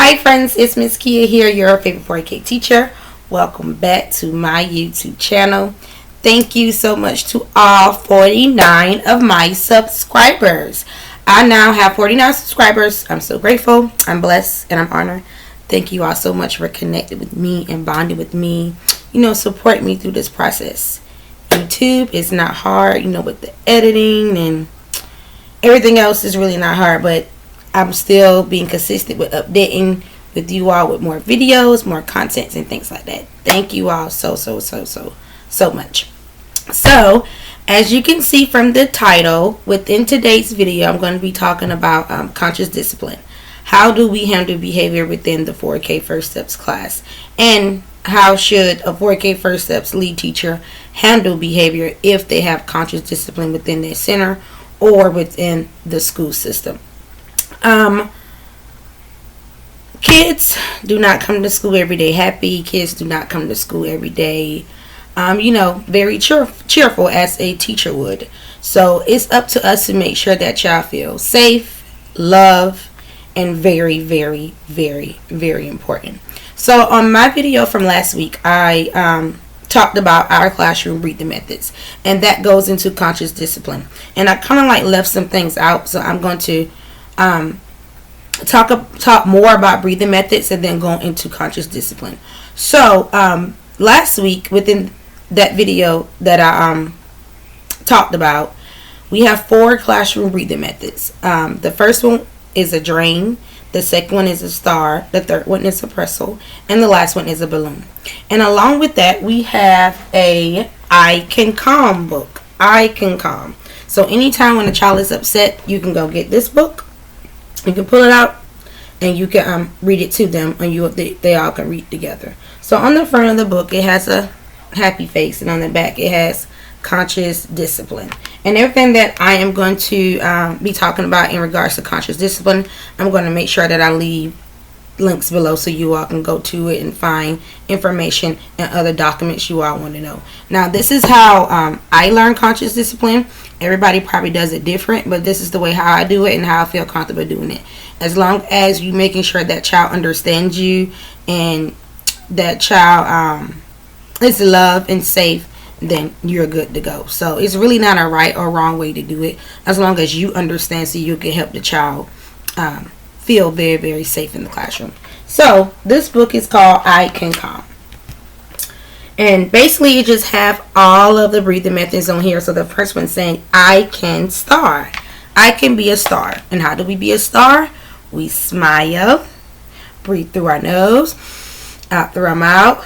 Hi friends, it's Miss Kia here, your favorite 4K teacher. Welcome back to my YouTube channel. Thank you so much to all 49 of my subscribers. I now have 49 subscribers. I'm so grateful, I'm blessed, and I'm honored. Thank you all so much for connecting with me and bonding with me. Support me through this process. YouTube is not hard, with the editing and everything else is really not hard, but I'm still being consistent with updating with you all with more videos, more contents, and things like that. Thank you all so much. So, as you can see from the title, within today's video, I'm going to be talking about conscious discipline. How do we handle behavior within the 4K First Steps class? And how should a 4K First Steps lead teacher handle behavior if they have conscious discipline within their center or within the school system? Kids do not come to school every day happy. Kids do not come to school every day, very cheerful as a teacher would. So it's up to us to make sure that child feels safe, loved, and very important. So on my video from last week, I talked about our classroom breathing methods, and that goes into conscious discipline. And I kind of left some things out, so I'm going to talk more about breathing methods and then go into conscious discipline. So last week, within that video that I talked about, we have 4 classroom breathing methods. The first one is a drain, the second one is a star, the third one is a pretzel, and the last one is a balloon. And along with that, we have a I Can Calm book. I Can Calm. So anytime when a child is upset, you can go get this book. You can pull it out and you can read it to them, and they all can read together. So on the front of the book, it has a happy face, and on the back it has conscious discipline. And everything that I am going to be talking about in regards to conscious discipline, I'm going to make sure that I leave links below so you all can go to it and find information and other documents you all want to know. Now, this is how I learn conscious discipline. Everybody probably does it different, but this is the way how I do it and how I feel comfortable doing it. As long as you making sure that child understands you and that child is loved and safe, then you're good to go. So it's really not a right or wrong way to do it, as long as you understand, so you can help the child feel very safe in the classroom. So this book is called I Can Calm, and basically you just have all of the breathing methods on here. So the first one saying I can star. I can be a star. And how do we be a star? We smile, breathe through our nose, out through our mouth,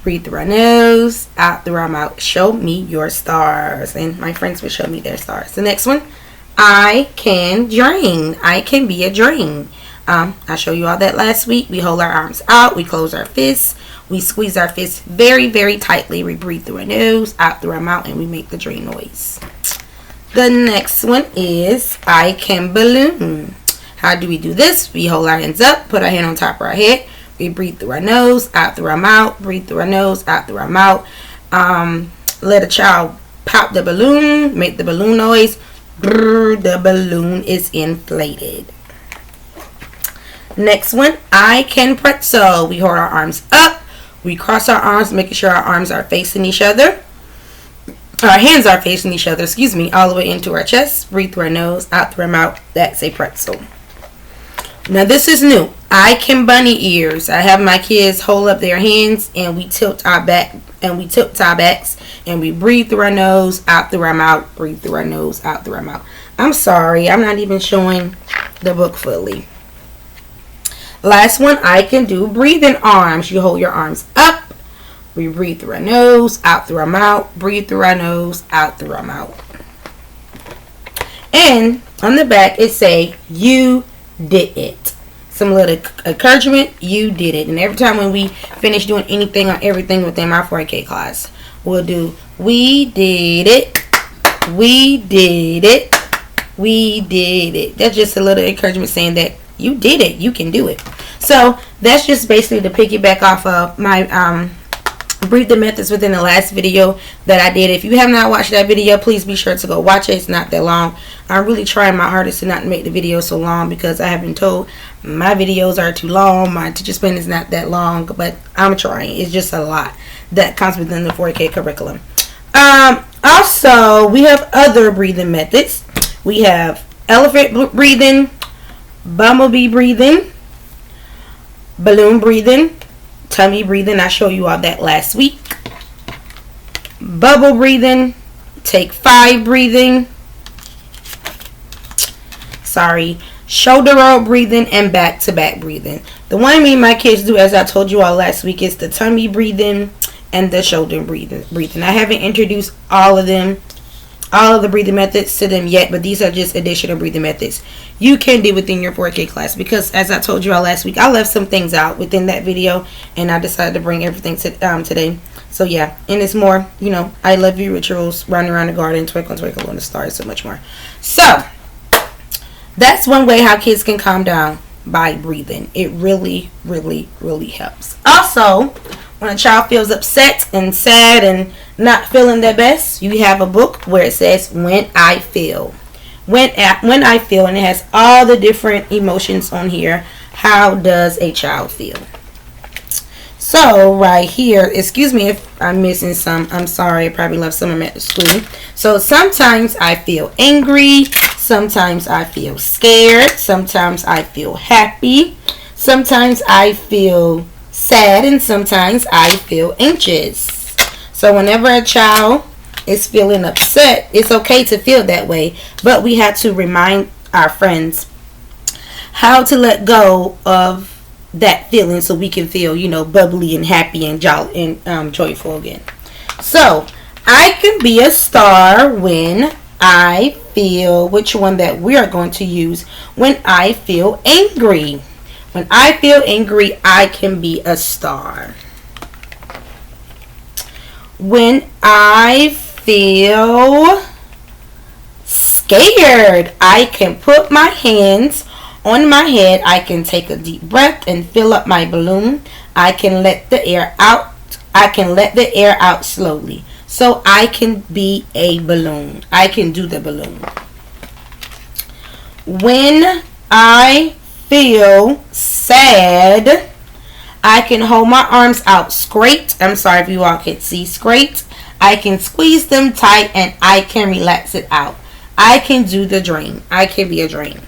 breathe through our nose, out through our mouth. Show me your stars. And my friends will show me their stars. The next one, I can drain. I can be a drain. I showed you all that last week. We hold our arms out. We close our fists. We squeeze our fists very tightly. We breathe through our nose, out through our mouth, and we make the drain noise. The next one is I can balloon. How do we do this? We hold our hands up, put our hand on top of our head. We breathe through our nose, out through our mouth, breathe through our nose, out through our mouth. Let a child pop the balloon, make the balloon noise. Brrr, the balloon is inflated. Next one, I can pretzel. We hold our arms up. We cross our arms, making sure our arms are facing each other. Our hands are facing each other, all the way into our chest. Breathe through our nose, out through our mouth. That's a pretzel. Now this is new. I can bunny ears. I have my kids hold up their hands and we tilt our back and we tilt our backs and we breathe through our nose, out through our mouth, breathe through our nose, out through our mouth. I'm sorry, I'm not even showing the book fully. Last one, I can do breathing arms. You hold your arms up. We breathe through our nose, out through our mouth, breathe through our nose, out through our mouth. And on the back it say, you did it. Some little encouragement, you did it. And every time when we finish doing anything or everything within my 4K class, we'll do, we did it, we did it, we did it. That's just a little encouragement saying that you did it, you can do it. So that's just basically to piggyback off of my breathing methods within the last video that I did. If you have not watched that video, please be sure to go watch it. It's not that long. I'm really trying my hardest to not make the video so long because I have been told My videos are too long. My teacher span is not that long, but I'm trying. It's just a lot that comes within the 4K curriculum. Also, we have other breathing methods. We have elephant breathing, bumblebee breathing, balloon breathing, tummy breathing. I showed you all that last week. Bubble breathing, take 5 breathing. Shoulder roll breathing and back to back breathing. The one me and my kids do, as I told you all last week, is the tummy breathing and the shoulder breathing. I haven't introduced all of the breathing methods to them yet, but these are just additional breathing methods you can do within your 4K class, because as I told you all last week, I left some things out within that video and I decided to bring everything to today. So yeah, and it's more, I love you rituals, running around the garden, twinkle twinkle on the stars, so much more. So that's one way how kids can calm down, by breathing. It really, really, really helps. Also, when a child feels upset and sad and not feeling their best, you have a book where it says When I Feel. When I Feel, and it has all the different emotions on here. How does a child feel? So right here, excuse me if I'm missing some. I'm sorry, I probably left some of them at the school. So sometimes I feel angry. Sometimes I feel scared. Sometimes I feel happy. Sometimes I feel sad. And sometimes I feel anxious. So whenever a child is feeling upset, it's okay to feel that way. But we have to remind our friends how to let go of that feeling so we can feel, bubbly and happy and jolly and joyful again. So I can be a star when I feel, which one that we are going to use, when I feel angry. When I feel angry, I can be a star. When I feel scared, I can put my hands on my head. I can take a deep breath and fill up my balloon. I can let the air out. I can let the air out slowly. So I can be a balloon. I can do the balloon. When I feel sad, I can hold my arms out straight. I'm sorry if you all can't see straight. I can squeeze them tight and I can relax it out. I can do the dream. I can be a dream.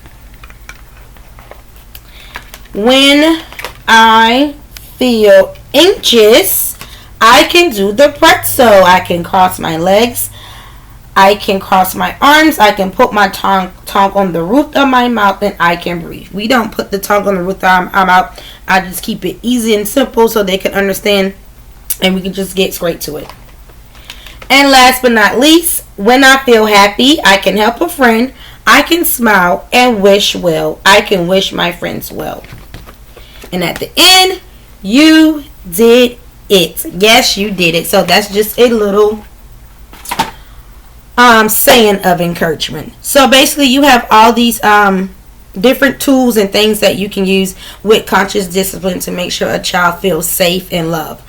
When I feel anxious, I can do the pretzel. I can cross my legs. I can cross my arms. I can put my tongue on the roof of my mouth and I can breathe. We don't put the tongue on the roof of our mouth. I just keep it easy and simple so they can understand and we can just get straight to it. And last but not least, when I feel happy, I can help a friend. I can smile and wish well. I can wish my friends well. And at the end, you did it. Yes, you did it. So that's just a little saying of encouragement. So basically, you have all these different tools and things that you can use with conscious discipline to make sure a child feels safe and loved.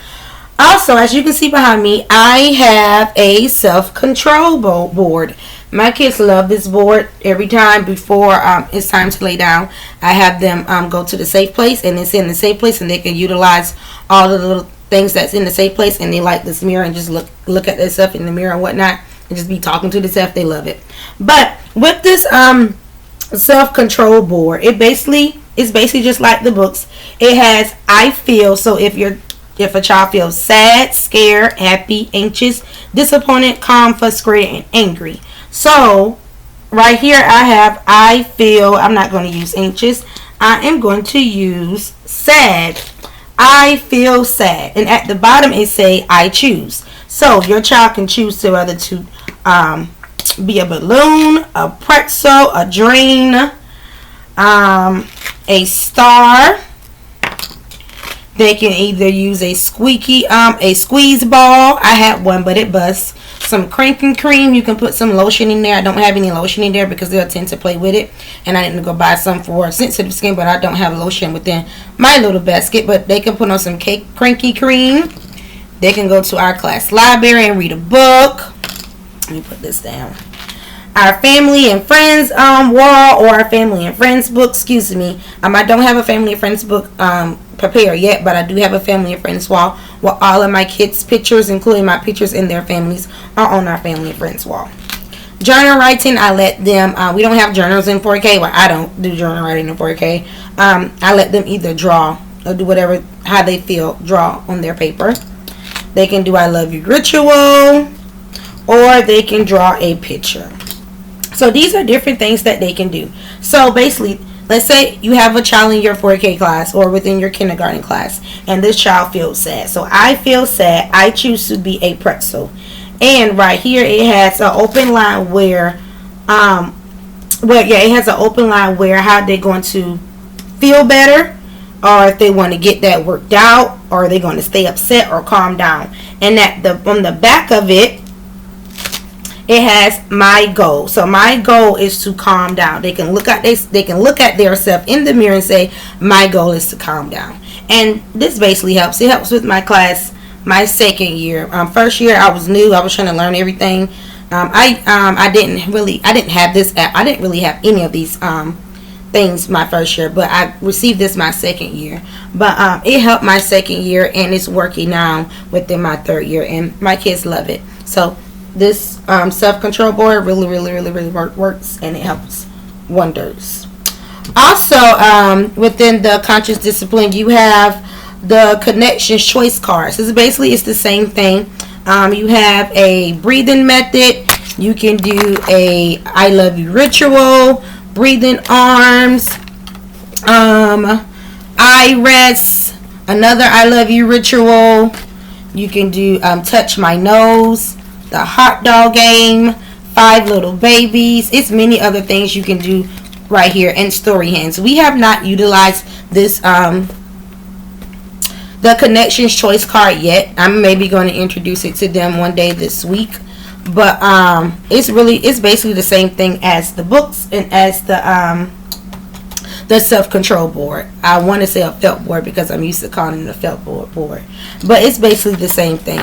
Also, as you can see behind me, I have a self-control board. My kids love this board. Every time before it's time to lay down, I have them go to the safe place, and it's in the safe place, and they can utilize all the little things that's in the safe place, and they like this mirror and just look at themselves in the mirror and whatnot, and just be talking to themselves. They love it. But with this self-control board, it's basically just like the books. It has I feel. So if a child feels sad, scared, happy, anxious, disappointed, calm, frustrated, and angry. So right here I have I feel. I'm not going to use anxious. I am going to use sad. I feel sad. And at the bottom it say I choose. So your child can choose to whether to be a balloon, a pretzel, a drain, a star. They can either use a squeeze ball. I had one, but it busts. Some cranking cream. You can put some lotion in there. I don't have any lotion in there because they'll tend to play with it. And I didn't go buy some for sensitive skin, but I don't have lotion within my little basket. But they can put on some cranky cream. They can go to our class library and read a book. Let me put this down. our family and friends wall, or our family and friends book. Excuse me. I don't have a family and friends book prepared yet, but I do have a family and friends wall where all of my kids' pictures, including my pictures and their families, are on our family and friends wall. Journal writing, I let them, we don't have journals in 4K. Well, I don't do journal writing in 4K. I let them either draw or do whatever, how they feel, draw on their paper. They can do I love you ritual, or they can draw a picture. So these are different things that they can do. So basically, let's say you have a child in your 4K class or within your kindergarten class, and this child feels sad. So I feel sad. I choose to be a pretzel. And right here it has an open line where it has an open line where how they're going to feel better, or if they want to get that worked out, or they're going to stay upset or calm down. And on the back of it, it has my goal. So my goal is to calm down. They can look at their self in the mirror and say, my goal is to calm down. And this basically helps. It helps with my class. My second year, first year I was new. I was trying to learn everything. I didn't have this app. I didn't really have any of these things my first year, but I received this my second year. But it helped my second year, and it's working now within my third year, and my kids love it. So this self-control board really works, and it helps wonders. Also, within the conscious discipline, you have the connections choice cards. This is basically, it's the same thing. You have a breathing method. You can do a I love you ritual, breathing arms, I rest, another I love you ritual. You can do touch my nose, the hot dog game, 5 little babies. It's many other things you can do right here, and story hands. We have not utilized this the connections choice card yet. I'm maybe going to introduce it to them one day this week, but it's basically the same thing as the books and as the self-control board. I want to say a felt board because I'm used to calling it a felt board, but it's basically the same thing.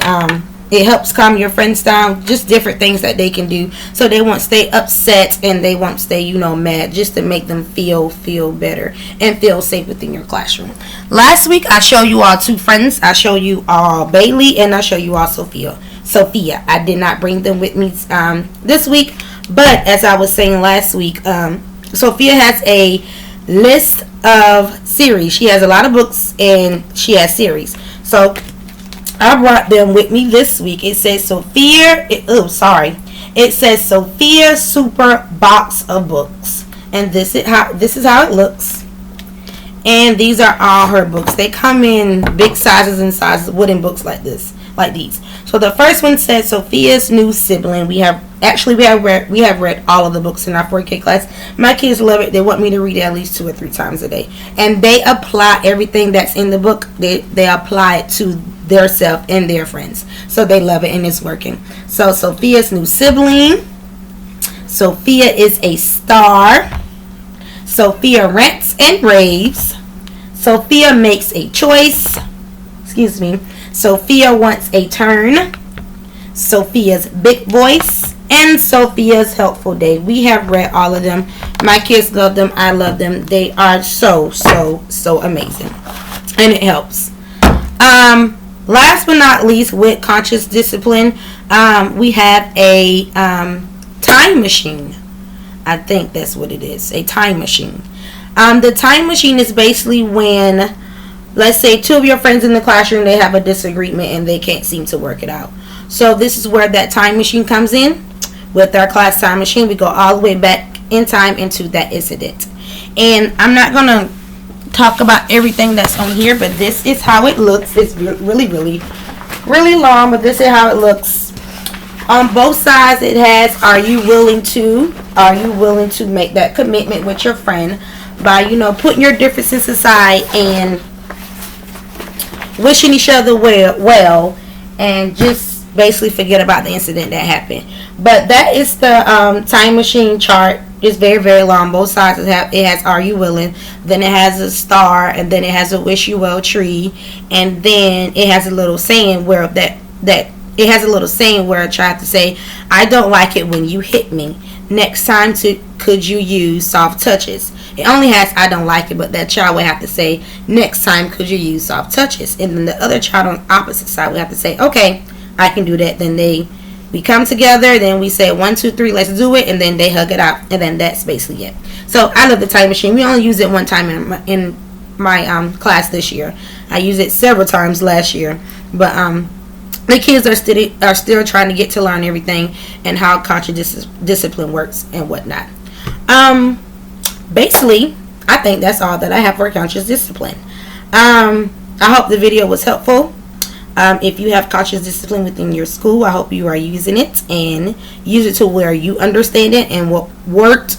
It helps calm your friends down, just different things that they can do so they won't stay upset and they won't stay, mad, just to make them feel better and feel safe within your classroom. Last week, I showed you all 2 friends. I showed you all Bailey, and I showed you all Sophia. I did not bring them with me this week, but as I was saying last week, Sophia has a list of series. She has a lot of books, and she has series. So I brought them with me this week. It says Sophia. It says Sophia Super Box of Books, and this is how it looks. And these are all her books. They come in big sizes and sizes, wooden books like these. So the first one says Sophia's New Sibling. We have read all of the books in our 4K class. My kids love it. They want me to read it at least 2 or 3 times a day, and they apply everything that's in the book. They apply it to their self and their friends, so they love it, and it's working. So Sophia's New Sibling, Sophia is a Star, Sophia Rants and Raves, Sophia Makes a Choice, Sophia Wants a Turn, Sophia's Big Voice, and Sophia's Helpful Day. We have read all of them. My kids love them. I love them. They are so amazing, and it helps. Last but not least, with conscious discipline, we have a time machine. I think that's what it is, a time machine. The time machine is basically when, let's say, 2 of your friends in the classroom, they have a disagreement and they can't seem to work it out. So this is where that time machine comes in. With our class time machine, we go all the way back in time into that incident. And I'm not going to talk about everything that's on here, but this is how it looks. It's really long, but this is how it looks. On both sides, it has, are you willing to make that commitment with your friend by, putting your differences aside and wishing each other well, and just basically forget about the incident that happened. But that is the time machine chart. It's very long. Both sides it has are you willing, then it has a star, and then it has a wish you well tree, and then it has a little saying where it has a little saying where I tried to say, I don't like it when you hit me. next time could you use soft touches. It only has I don't like it, but that child would have to say, next time could you use soft touches. And then the other child on the opposite side would have to say, okay, I can do that. Then we come together, then we say 1, 2, 3, let's do it, and then they hug it out, and then that's basically it. So I love the time machine. We only use it one time in my class this year. I used it several times last year, but the kids are still trying to get to learn everything and how conscious discipline works and whatnot. Basically, I think that's all that I have for conscious discipline. I hope the video was helpful. If you have conscious discipline within your school, I hope you are using it and use it to where you understand it and what works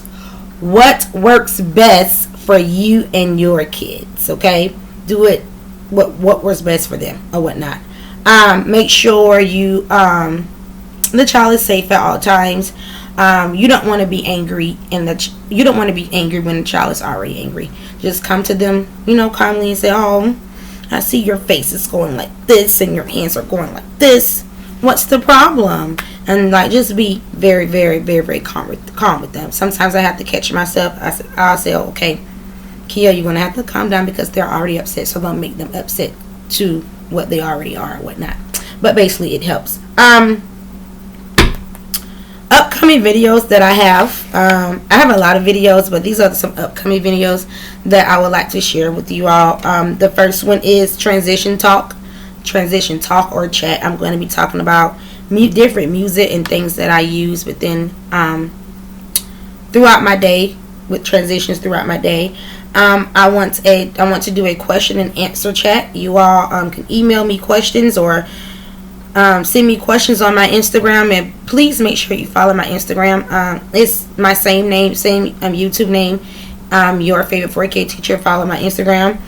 best for you and your kids. Okay, do it what works best for them or whatnot. Make sure the child is safe at all times. You don't want to be angry you don't want to be angry when the child is already angry. Just come to them, calmly and say, "Oh, I see your face is going like this and your hands are going like this. What's the problem?" And just be very, very, very, very calm with them. Sometimes I have to catch myself. I'll say, "Oh, okay, Kia, you're gonna have to calm down because they're already upset, so don't make them upset to what they already are and whatnot." But basically, it helps. Upcoming videos that I have a lot of videos, but these are some upcoming videos that I would like to share with you all. The first one is transition talk or chat. I'm going to be talking about different music and things that I use within throughout my day, with transitions throughout my day. I want to do a question and answer chat. You all can email me questions or send me questions on my Instagram, and please make sure you follow my Instagram. It's my same name, same YouTube name, Your Favorite 4K Teacher. Follow my Instagram.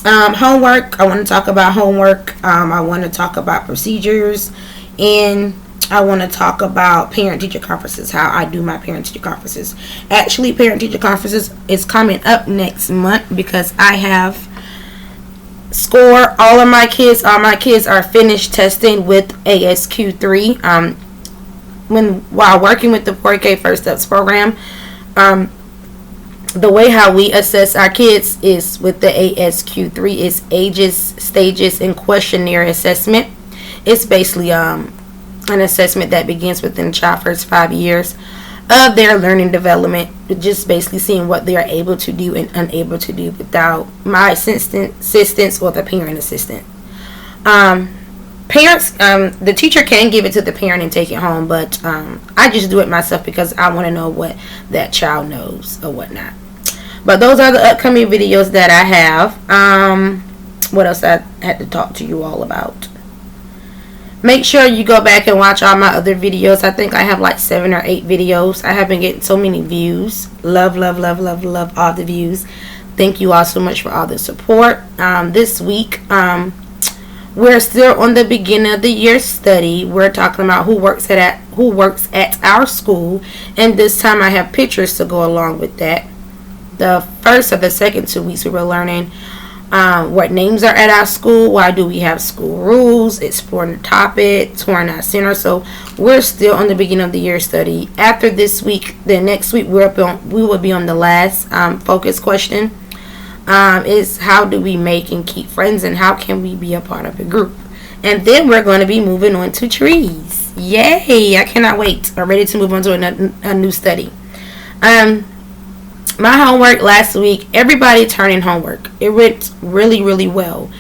Homework, I want to talk about homework. I want to talk about procedures, and I want to talk about parent-teacher conferences, how I do my parent-teacher conferences. Actually, parent-teacher conferences is coming up next month because I have score all my kids are finished testing with ASQ3 while working with the 4K First Steps program. The way how we assess our kids is with the ASQ3. It's ages, stages, and questionnaire assessment. It's basically an assessment that begins within the child's first 5 years of their learning development, just basically seeing what they are able to do and unable to do without my assistance or the parent assistant. Parents, the teacher can give it to the parent and take it home, but I just do it myself because I want to know what that child knows or whatnot. But those are the upcoming videos that I have. What else I had to talk to you all about? Make sure you go back and watch all my other videos. I think I have like 7 or 8 videos. I have been getting so many views. Love, love, love, love, love all the views. Thank you all so much for all the support. This week, we're still on the beginning of the year study. We're talking about who works at our school, and this time I have pictures to go along with that. The first or the second 2 weeks we were learning what names are at our school, why do we have school rules, exploring the topic, touring our center. So we're still on the beginning of the year study. After this week, the next week we will be on the last focus question. Is how do we make and keep friends, and how can we be a part of a group? And then we're going to be moving on to trees. Yay! I cannot wait. I'm ready to move on to a new study. My homework last week, everybody turned in homework. It went really, really well.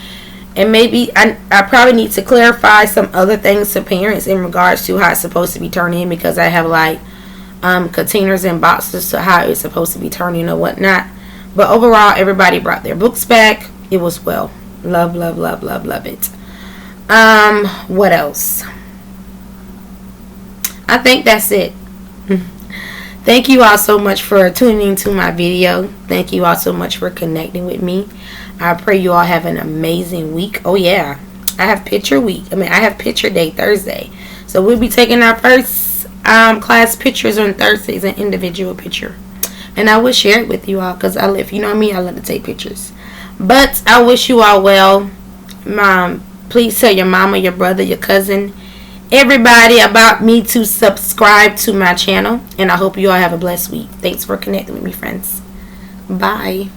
And maybe I probably need to clarify some other things to parents in regards to how it's supposed to be turned in, because I have like containers and boxes to how it's supposed to be turned in or whatnot. But overall, everybody brought their books back. It was well. Love, love, love, love, love it. What else? I think that's it. Thank you all so much for tuning into my video. Thank you all so much for connecting with me. I pray you all have an amazing week. Oh yeah, I have picture week. I have picture day Thursday. So we'll be taking our first class pictures on Thursdays, an individual picture. And I will share it with you all because if you know me, I love to take pictures. But I wish you all well. Please tell your mama, your brother, your cousin, everybody about me to subscribe to my channel. And I hope you all have a blessed week. Thanks for connecting with me, friends. Bye.